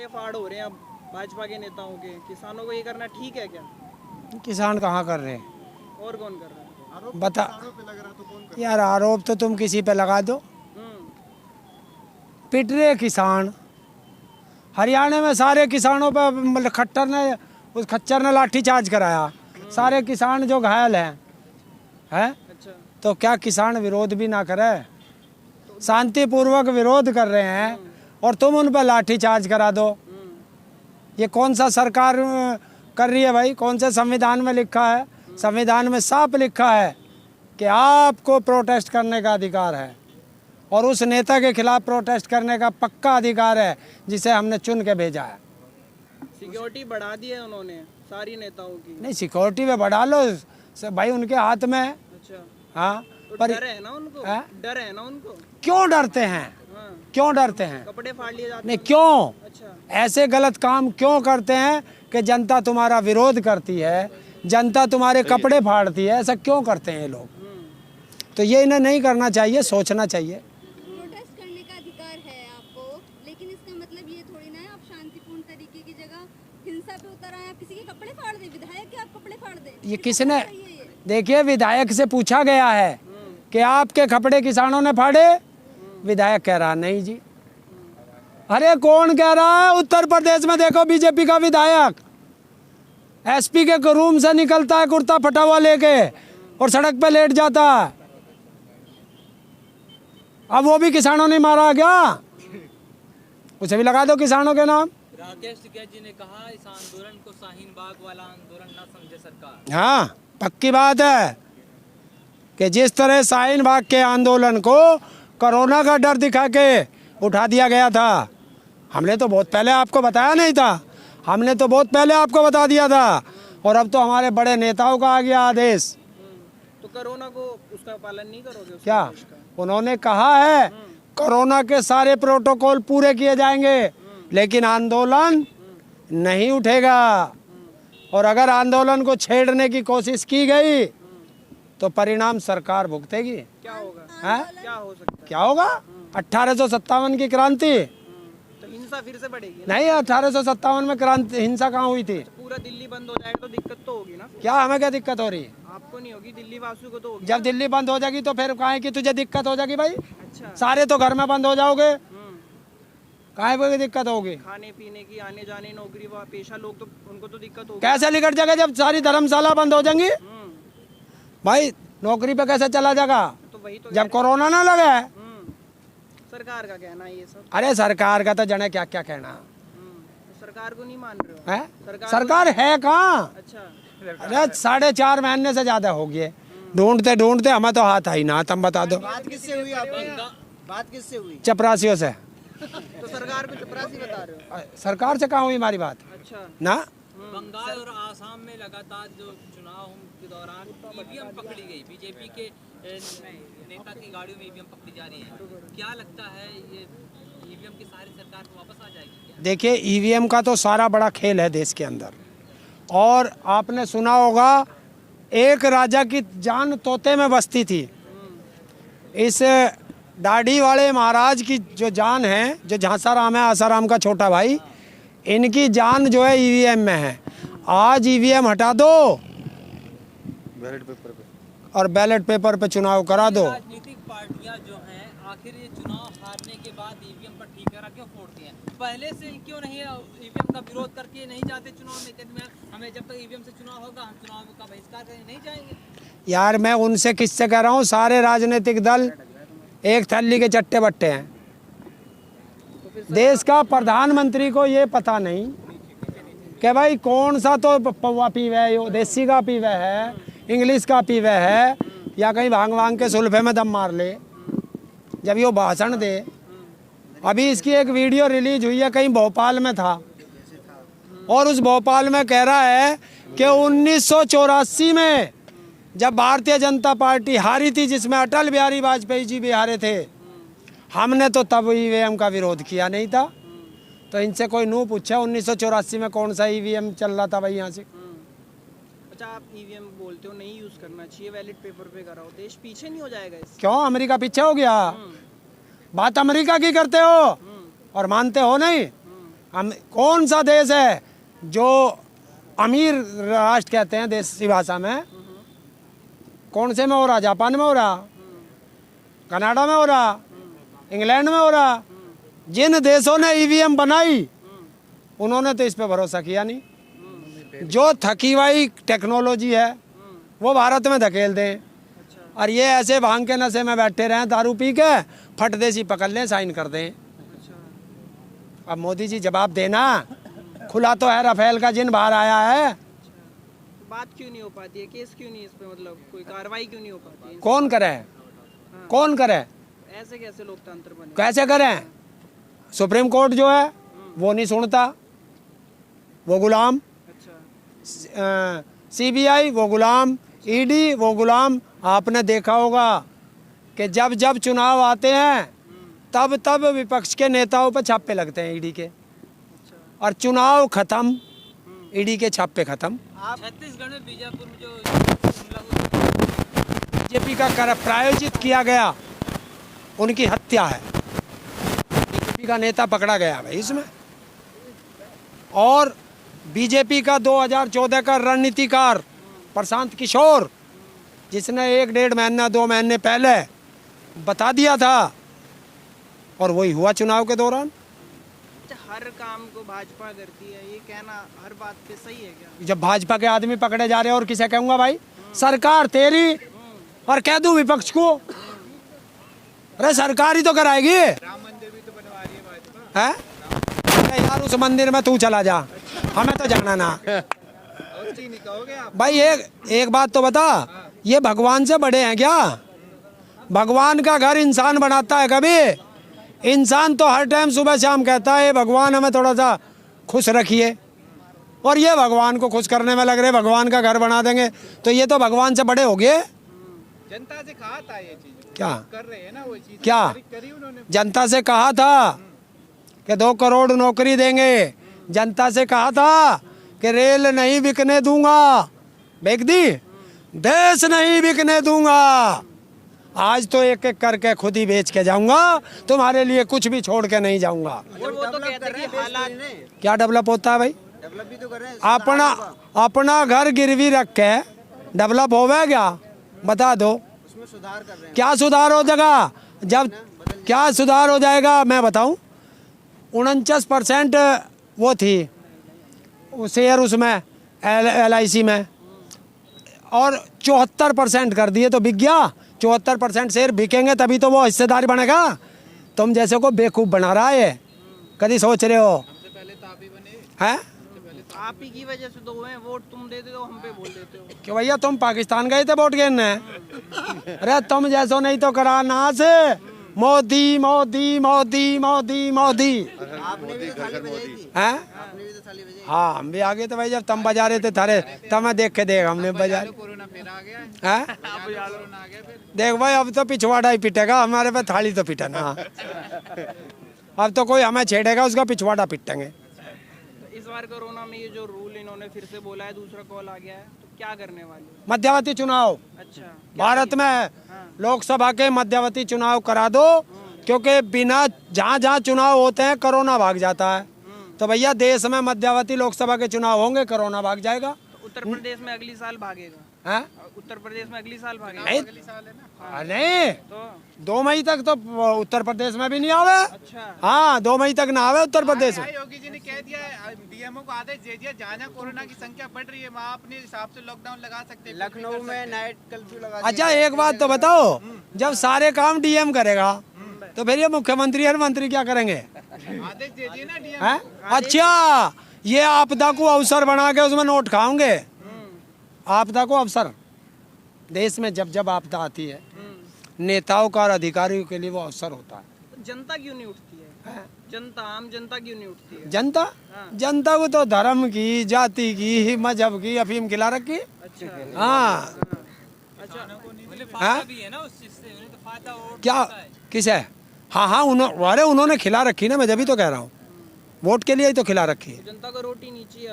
फाड़ हो रहे हैं अब भाजपा के नेताओं के, किसानों को ये करना ठीक है क्या? किसान कहाँ कर रहे हैं? और कौन कर रहा है? आरोप बता किसानों पे लग रहा है तो कौन कर यार, आरोप तो तुम किसी पे लगा दो। पिट रहे किसान। हरियाणा में सारे किसानों पे मतलब उस खच्चर ने लाठी चार्ज कराया। सारे किसान जो घायल हैं अच्छा, तो क्या किसान विरोध भी ना करे? शांतिपूर्वक विरोध कर रहे हैं और तुम उन पर लाठी चार्ज करा दो। ये कौन सा सरकार कर रही है भाई? कौन से संविधान में लिखा है? संविधान में साफ लिखा है कि आपको प्रोटेस्ट करने का अधिकार है और उस नेता के खिलाफ प्रोटेस्ट करने का पक्का अधिकार है जिसे हमने चुन के भेजा है। सिक्योरिटी बढ़ा दी है उन्होंने सारी नेताओं की। नहीं, सिक्योरिटी में बढ़ा लो भाई, उनके हाथ में है। अच्छा, हाँ, तो पर डर है ना उनको? हाँ? डर है ना उनको? क्यों डरते हैं? हाँ, क्यों डरते हैं? कपड़े फाड़ लिए जाते नहीं, हैं। क्यों अच्छा, ऐसे गलत काम क्यों करते हैं कि जनता तुम्हारा विरोध करती है, जनता तुम्हारे कपड़े फाड़ती है? ऐसा क्यों करते हैं ये लोग? तो ये इन्हें नहीं करना चाहिए, सोचना चाहिए। प्रोटेस्ट करने का अधिकार है आपको, लेकिन इसका मतलब ये थोड़ी ना है आप शांतिपूर्ण तरीके की जगह हिंसा पे उतर आए, आप किसी के कपड़े फाड़ दे, विधायक के आप कपड़े फाड़ दे। ये किसने? देखिए, विधायक से पूछा गया है कि आपके कपड़े किसानों ने फाड़े? विधायक कह रहा नहीं जी। अरे कौन कह रहा है? उत्तर प्रदेश में देखो, बीजेपी का विधायक एसपी के रूम से निकलता है कुर्ता फटा हुआ लेके और सड़क पे लेट जाता है। अब वो भी किसानों ने मारा क्या? उसे भी लगा दो किसानों के नाम। राकेश टिकैत जी ने कहा इस आंदोलन को शाहीन बाग वाला आंदोलन न समझे सरकार। हाँ, पक्की बात है कि जिस तरह शाहीन बाग के आंदोलन को कोरोना का डर दिखा के उठा दिया गया था, हमने तो बहुत पहले आपको बताया नहीं था, हमने तो बहुत पहले आपको बता दिया था। और अब तो हमारे बड़े नेताओं का आ गया आदेश। तो कोरोना को उसका पालन नहीं करोगे? उसका क्या देश का? उन्होंने कहा है कोरोना के सारे प्रोटोकॉल पूरे किए जाएंगे, लेकिन आंदोलन नहीं उठेगा। और अगर आंदोलन को छेड़ने की कोशिश की गई तो परिणाम सरकार भुगतेगी। क्या होगा? हैं? क्या हो सकता है? क्या होगा? 1857 की क्रांति? तो हिंसा फिर से बढ़ेगी ना? नहीं, 1857 में क्रांति हिंसा कहाँ हुई थी? पूरा दिल्ली बंद हो जाएगा तो दिक्कत तो होगी ना? क्या हमें क्या दिक्कत हो रही है? आपको नहीं होगी, दिल्ली वासियों को तो होगी। जब दिल्ली बंद हो जाएगी तो फिर काहे की तुझे दिक्कत हो जाएगी भाई? अच्छा, सारे तो घर में बंद हो जाओगे, काहे की दिक्कत होगी? खाने पीने की, आने जाने, नौकरी व पेशा लोग तो उनको तो दिक्कत होगी। कैसे निकट जाएगा जब सारी धर्मशाला बंद हो जाएंगी? भाई नौकरी पे कैसे चला जाएगा तो वही तो जब कोरोना ना लगे? सरकार का कहना है ये सब। अरे सरकार का तो जने क्या क्या कहना तो सरकार को नहीं मान रहे हो? है? सरकार है कहाँ? अच्छा, अरे 4.5 महीने से ज्यादा हो गए ढूंढते ढूंढते, हमें तो हाथ आई ना। तुम बता दो, बात किससे हुई आपकी? बात किससे हुई? चपरासियों से। तो सरकार को चपरासी बता रहे हो? सरकार से कहाँ हुई हमारी बात अच्छा, ना? बंगाल और आसाम में लगातार जो चुनाव के दौरान ईवीएम पकड़ी गई, बीजेपी के नेता की गाड़ियों में ईवीएम पकड़ी जा रही है, क्या लगता है ये ईवीएम की सारी सरकार को वापस आ जाएगी क्या? देखिए, ईवीएम का तो सारा बड़ा खेल है देश के अंदर। और आपने सुना होगा, एक राजा की जान तोते में बसती थी। इस दाढ़ी वाले महाराज की जो जान है, जो झांसाराम है, आसाराम का छोटा भाई, इनकी जान जो है ईवीएम में है। आज ईवीएम हटा दो बैलेट पेपर पे और बैलेट पेपर पे चुनाव करा दो। राजनीतिक पार्टियां जो हैं आखिर ये चुनाव हारने के बाद ईवीएम पर ठीकरा क्यों फोड़ती हैं? पहले से ही क्यों नहीं ईवीएम का विरोध करके नहीं जाते चुनाव में? हमें जब तक ईवीएम से चुनाव होगा हम चुनाव का बहिष्कार करने नहीं जाएंगे। यार मैं उनसे किससे कह रहा हूँ? सारे राजनीतिक दल एक थैली के चट्टे बट्टे हैं। देश का प्रधानमंत्री को ये पता नहीं कि भाई कौन सा तो पौवा पीवे है, देसी का पीवे है, इंग्लिश का पीवे है, या कहीं भांग भांग के सुल्फे में दम मार ले जब ये भाषण दे। अभी इसकी एक वीडियो रिलीज हुई है, कहीं भोपाल में था, और उस भोपाल में कह रहा है कि 1984 में जब भारतीय जनता पार्टी हारी थी, जिसमें अटल बिहारी वाजपेयी जी भी हारे थे, हमने तो तब ईवीएम का विरोध किया नहीं था। तो इनसे कोई नू पूछा 1984 में कौन सा ईवीएम चल रहा था भाई यहाँ से? अच्छा, आप ईवीएम बोलते हो नहीं यूज करना चाहिए, बैलेट पेपर पे कराओ, देश पीछे नहीं हो जाएगा इससे? क्यों अमेरिका पीछे हो गया? बात अमेरिका की करते हो और मानते हो नहीं? हम कौन सा देश है जो अमीर राष्ट्र कहते हैं देसी भाषा में? कौन से में हो रहा? जापान में हो रहा, कनाडा में हो रहा, इंग्लैंड में हो रहा। जिन देशों ने ईवीएम बनाई उन्होंने तो इस पे भरोसा किया नहीं। जो थकी हुई टेक्नोलॉजी है वो भारत में धकेल दें, और ये ऐसे भांग के नशे में बैठे रहें, दारू पी के फट देसी पकड़ लें, साइन कर दें। अब मोदी जी जवाब देना, खुला तो है राफेल का जिन बाहर आया है। बात क्यों नहीं हो पाती है? केस क्यों नहीं इस पे, मतलब कोई कार्रवाई क्यों नहीं हो पाती है? कौन करे? कौन करे? ऐसे कैसे लोकतंत्र बने? कैसे करें? सुप्रीम कोर्ट जो है वो नहीं सुनता, वो गुलाम। अच्छा, सीबीआई वो गुलाम, ईडी वो गुलाम। आपने देखा होगा कि जब जब चुनाव आते हैं तब तब विपक्ष के नेताओं पर छापे लगते हैं ईडी के, और चुनाव खत्म, ईडी के छापे खत्म। छत्तीसगढ़ में बीजापुर में जो बीजेपी का प्रायोजित किया गया उनकी हत्या है। बीजेपी का नेता पकड़ा गया भाई इसमें। और बीजेपी का 2014 का रणनीतिकार प्रशांत किशोर, जिसने 1-1.5 महीना 2 महीने पहले बता दिया था, और वही हुआ चुनाव के दौरान। अच्छा, हर काम को भाजपा करती है, ये कहना हर बात पे सही है क्या? जब भाजपा के आदमी पकड़े जा रहे हैं और किसे कहूँगा भाई? सरकार तेरी, और कह दूँ विपक्ष को? अरे सरकार ही तो कराएगी। राम मंदिर भी तो बनवा रही है भाजपा। है? अरे यार उस मंदिर में तू चला जा, हमें तो जाना ना। और चीनी कहोगे आप? भाई एक बात तो बता, ये भगवान से बड़े हैं क्या? भगवान का घर इंसान बनाता है कभी? इंसान तो हर टाइम सुबह शाम कहता है भगवान हमें थोड़ा सा खुश रखिए, और ये भगवान को खुश करने में लग रहे, भगवान का घर बना देंगे। तो ये तो भगवान से बड़े हो गए। जनता से कहा था ये चीज क्या कर रहे हैं ना, वो चीज क्या करी उन्होंने। जनता से कहा था कि 2 करोड़ नौकरी देंगे। जनता से कहा था कि रेल नहीं बिकने दूंगा, बेच दी। देश नहीं बिकने दूंगा। आज तो एक एक करके खुद ही बेच के जाऊंगा, तुम्हारे लिए कुछ भी छोड़ के नहीं जाऊंगा। वो तो कहते हैं कि हालात क्या डेवलप होता है भाई? डेवलप भी तो कर रहे हैं। अपना घर गिरवी रख के डेवलप होगा क्या? बता दो। उसमें सुधार कर रहे हैं। क्या सुधार हो जाएगा? जब क्या सुधार हो जाएगा मैं बताऊं? 49% वो थी शेयर उसमें LIC में, और 74% कर दिए तो बिक गया। 74% शेयर बिकेंगे तभी तो वो हिस्सेदारी बनेगा। तुम जैसे को बेवकूफ़ बना रहा है, कभी सोच रहे हो? हैं? आप ही की वजह से तो हुए हैं। वोट तुम देते हो, हम पे बोल देते हो। कि भैया तुम पाकिस्तान गए थे वोट गिरने? अरे तुम जैसो नहीं तो करा ना से मोदी मोदी मोदी मोदी मोदी। आपने भी तो थाली बजाई थी। हैं? आपने भी तो थाली बजाई। हाँ हम भी आगे थे भाई, जब तुम बजा रहे थे थारे तब मैं देख के देख हमने बजा। कोरोना फिर आ गया है। हैं? कोरोना आ गया फिर। देख भाई अब तो पिछवाड़ा ही पिटेगा, हमारे पे थाली तो पिटा ना। अब तो कोई हमें छेड़ेगा उसका पिछवाड़ा पिटेंगे। तो इस बार कोरोना में ये जो रूल इन्होंने फिर से बोला है, दूसरा कॉल आ गया है, तो क्या करने वाले? मध्यावधि चुनाव अच्छा, भारत में लोकसभा के मध्यावधि चुनाव करा दो, क्योंकि बिना जहाँ जहाँ चुनाव होते हैं कोरोना भाग जाता है। तो भैया देश में मध्यावधि लोकसभा के चुनाव होंगे, कोरोना भाग जाएगा। तो उत्तर प्रदेश में अगली साल भागेगा? हैं? उत्तर प्रदेश में अगली साल भागेगा? नहीं नहीं, तो 2 मई तक तो उत्तर प्रदेश में भी नहीं आवे। अच्छा, हाँ 2 मई तक ना आवे उत्तर प्रदेश में। योगी जी ने कह दिया है, डीएमओ को आदेश दे दिया, जहाँ जहाँ कोरोना की संख्या बढ़ रही है वहाँ अपने हिसाब से लॉकडाउन लगा सकते हैं। लखनऊ में नाइट कर्फ्यू लगा। अच्छा एक बात तो बताओ, जब सारे काम DM करेगा तो फिर ये मुख्यमंत्री और मंत्री क्या करेंगे? आदेश दे दिए ना डीएम। हैं? अच्छा ये आपदा को अवसर बना के उसमें नोट खाओगे? आपदा को अवसर, देश में जब जब आपदा आती है नेताओं का और अधिकारियों के लिए वो अवसर होता है। तो जनता क्यों नहीं उठती है? जनता, आम जनता क्यों नहीं उठती है? जनता जनता को तो धर्म की, जाति की, मजहब की अफीम खिला रखी। अच्छा, हाँ अच्छा, फायदा भी है ना उस चीज से, उन्हें तो फायदा वोट क्या मिलता है। किसे? हाँ उन्होंने खिला रखी ना, मैं जब ही तो कह रहा हूँ वोट के लिए ही तो खिला रखी है। जनता को रोटी नीचे